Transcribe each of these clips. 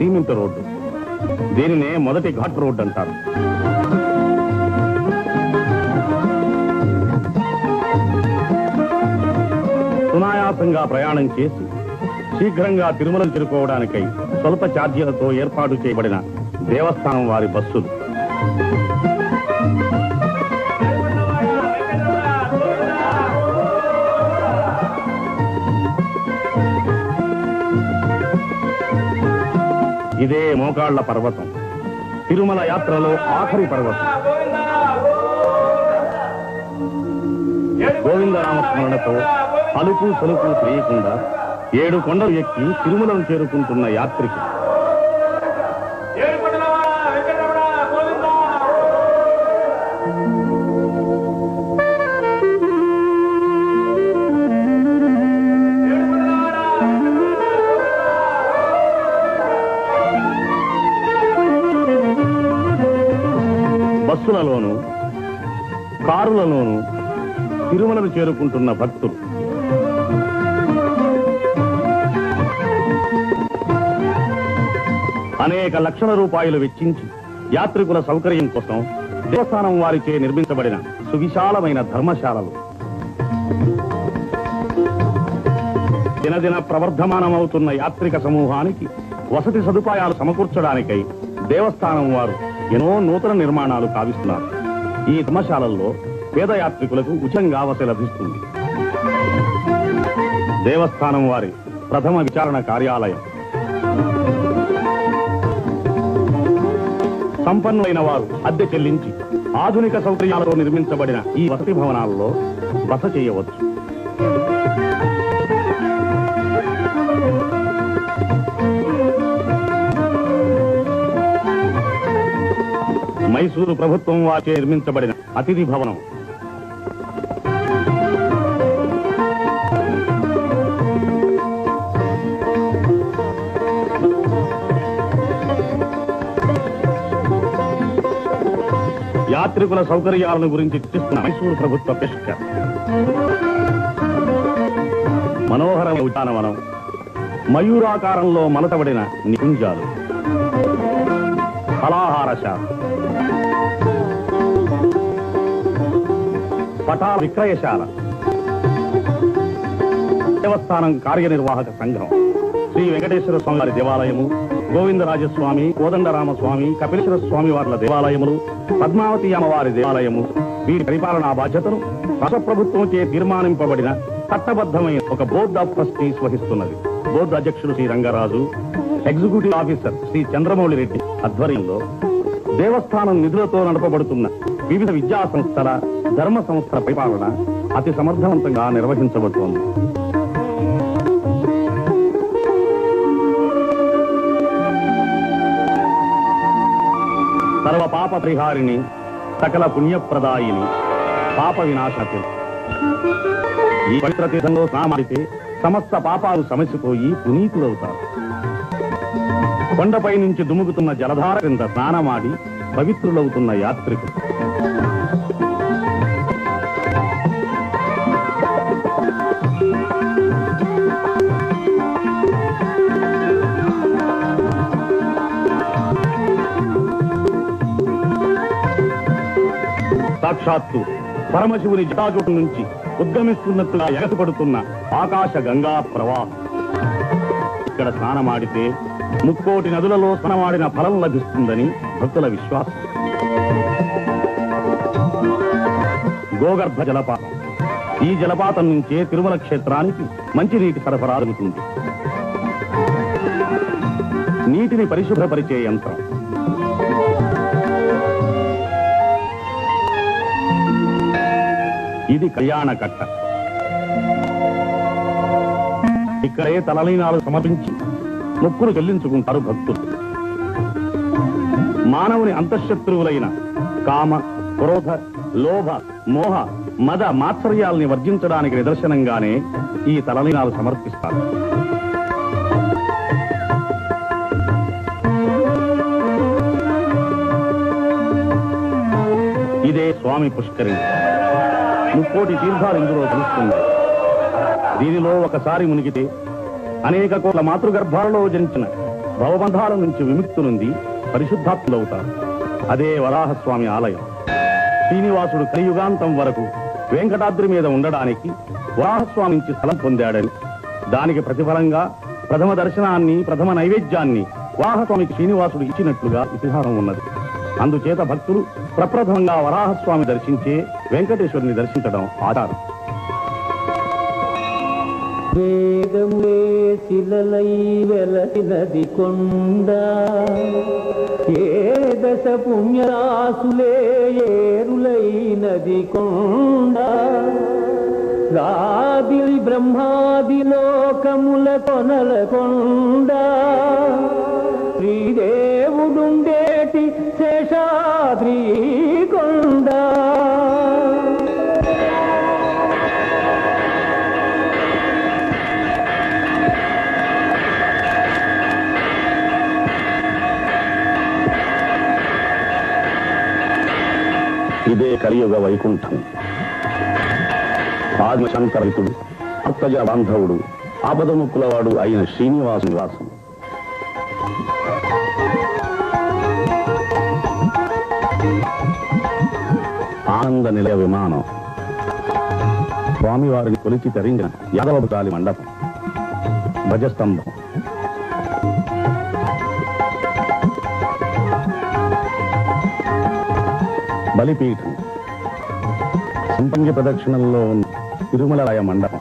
Cement road. దీనినే మొదటి ghat road అంటారు. సునాయాసంగా ప్రయాణం చేసి శీఘ్రంగా తిరుమలను చేరుకోవడానికై స్వల్ప ఛార్జీలతో ఏర్పాటు చేయబడిన దేవస్థానం వారి బస్సులు. ఇదే మోకాళ్ల పర్వతం, తిరుమల యాత్రలో ఆఖరి పర్వతం. గోవిందనామస్మరణతో అలుపు సలుపు తెలియకుండా 7 కొండలు ఎక్కి తిరుమలను చేరుకుంటున్న యాత్రికి బస్సులలోనూ కారులలోనూ తిరుమలను చేరుకుంటున్న భక్తులు. అనేక లక్షల రూపాయలు వెచ్చించి యాత్రికుల సౌకర్యం కోసం దేవస్థానం వారిచే నిర్మించబడిన సువిశాలమైన ధర్మశాలలు. దినదిన ప్రవర్ధమానమవుతున్న యాత్రిక సమూహానికి వసతి సదుపాయాలు సమకూర్చడానికై దేవస్థానం వారు ఎన్నో నూతన నిర్మాణాలు కావిస్తున్నారు. ఈ ధర్మశాలల్లో పేద యాత్రికులకు ఉచితంగా వసతి లభిస్తుంది. దేవస్థానం వారి ప్రథమ విచారణ కార్యాలయం. సంపన్నులైన వారు అద్దె చెల్లించి ఆధునిక సౌకర్యాలతో నిర్మించబడిన ఈ వసతి భవనాల్లో బస చేయవచ్చు. మైసూరు ప్రభుత్వం వారిచే నిర్మించబడిన అతిథి భవనం. యాత్రికుల సౌకర్యాలను గురించి చర్చిస్తున్న మైసూరు ప్రభుత్వ పెష్కర్. మనోహరమైన ఉద్యానవనం, మయూరాకారంలో మలతబడిన నికుంజాలు, ఫలాహారశాల, పటాల విక్రయశాల, దేవస్థానం కార్యనిర్వాహక సంఘం, శ్రీ వెంకటేశ్వర స్వామి వారి దేవాలయము, గోవిందరాజస్వామి, కోదండరామస్వామి, కపిలేశ్వర స్వామి వార్ల దేవాలయములు, పద్మావతి అమ్మవారి దేవాలయము, వీరి పరిపాలనా బాధ్యతను రాష్ట్ర ప్రభుత్వం చే తీర్మానింపబడిన చట్టబద్ధమైన ఒక బోర్డ్ ఆఫ్ ట్రస్టీస్ వహిస్తున్నది. బోర్డు అధ్యక్షుడు శ్రీ రంగరాజు, ఎగ్జిక్యూటివ్ ఆఫీసర్ శ్రీ చంద్రమౌళి రెడ్డి ఆధ్వర్యంలో దేవస్థానం నిధులతో నడపబడుతున్న వివిధ విద్యా సంస్థల, ధర్మ సంస్థల పరిపాలన అతి సమర్థవంతంగా నిర్వహించబడుతోంది. సర్వ పాప పరిహారిణి, సకల పుణ్యప్రదాయిని, పాప వినాశనతి. ఈ పవిత్ర తీర్థంలో స్నానమాడితే సమస్త పాపాలు సమసిపోయి పునీతులవుతారు. కొండపై నుంచి దుముకుతున్న జలధార కింద స్నానమాడి పవిత్రులవుతున్న యాత్రికులు. సాక్షాత్తు పరమశివుని జటాజూటం నుంచి ఉద్గమిస్తున్నట్టుగా ఎగసిపడుతున్న ఆకాశ గంగా ప్రవాహం. ఇక్కడ స్నానమాడితే 3 కోటి నదులలో స్నానమాడిన ఫలం లభిస్తుందని భక్తుల విశ్వాసం. గోగర్భ జలపాతం. ఈ జలపాతం నుంచే తిరుమల క్షేత్రానికి మంచినీటి సరఫరా జరుగుతుంది. నీటిని పరిశుభ్రపరిచే యంత్రం. ఇది కళ్యాణకట్ట. ఇక్కడే తలలీనాలు సమర్పించి మొక్కులు చెల్లించుకుంటారు భక్తులు. మానవుని అంతఃశత్రువులైన కామ, క్రోధ, లోభ, మోహ, మద, మాత్సర్యాల్ని వర్జించడానికి నిదర్శనంగానే ఈ తలలీనాలు సమర్పిస్తారు. ఇదే స్వామి పుష్కరిణి. 3 కోటి తీర్థాలు ఇందులో తెలుస్తుంది. దీనిలో ఒకసారి మునిగితే అనేక కోట్ల మాతృగర్భాలలో జనించిన భవబంధాల నుంచి విముక్తి నుండి పరిశుద్ధాత్ములవుతారు. అదే వరాహస్వామి ఆలయం. శ్రీనివాసుడు కలియుగాంతం వరకు వెంకటాద్రి మీద ఉండడానికి వరాహస్వామి నుంచి స్థలం పొందాడని, దానికి ప్రతిఫలంగా ప్రథమ దర్శనాన్ని, ప్రథమ నైవేద్యాన్ని వరాహస్వామికి శ్రీనివాసుడు ఇచ్చినట్లుగా ఇతిహాసం ఉన్నది. అందుచేత భక్తులు ప్రప్రథమంగా వరాహస్వామి దర్శించే వెంకటేశ్వరుని దర్శించడం ఆచారం. వేగములే శిలలై వెలసినది కొండ, ఏ దశ పుణ్యరాసులే ఏరులైనది కొండ, రాదిలి బ్రహ్మాది లోకముల కొనల కొండ, శ్రీదేవుడుండేటి శేషాద్రి కొండ. ఇదే కలియుగ వైకుంఠం. ఆదిశంకరితుడు, భక్తజ బాంధవుడు, ఆపదముక్కులవాడు అయిన శ్రీనివాసు నివాసం. ఆనంద నిలయ విమానం, స్వామివారిని కొలిచి తరించిన యాదవభుతాలి మండపం, ధ్వజస్తంభం, బలిపీఠం, సంపంగి ప్రదక్షిణంలో ఉన్న తిరుమలరాయ మండపం,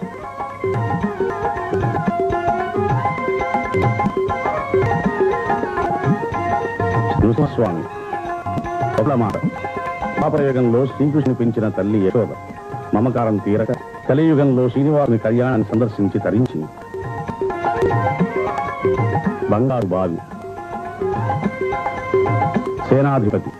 నృసింహస్వామి, మాట పాపయుగంలో శ్రీకృష్ణుని పెంచిన తల్లి యశోద మమకారం తీరక కలియుగంలో శ్రీనివాసుని కళ్యాణాన్ని సందర్శించి తరించింది. బంగారు బావి, సేనాధిపతి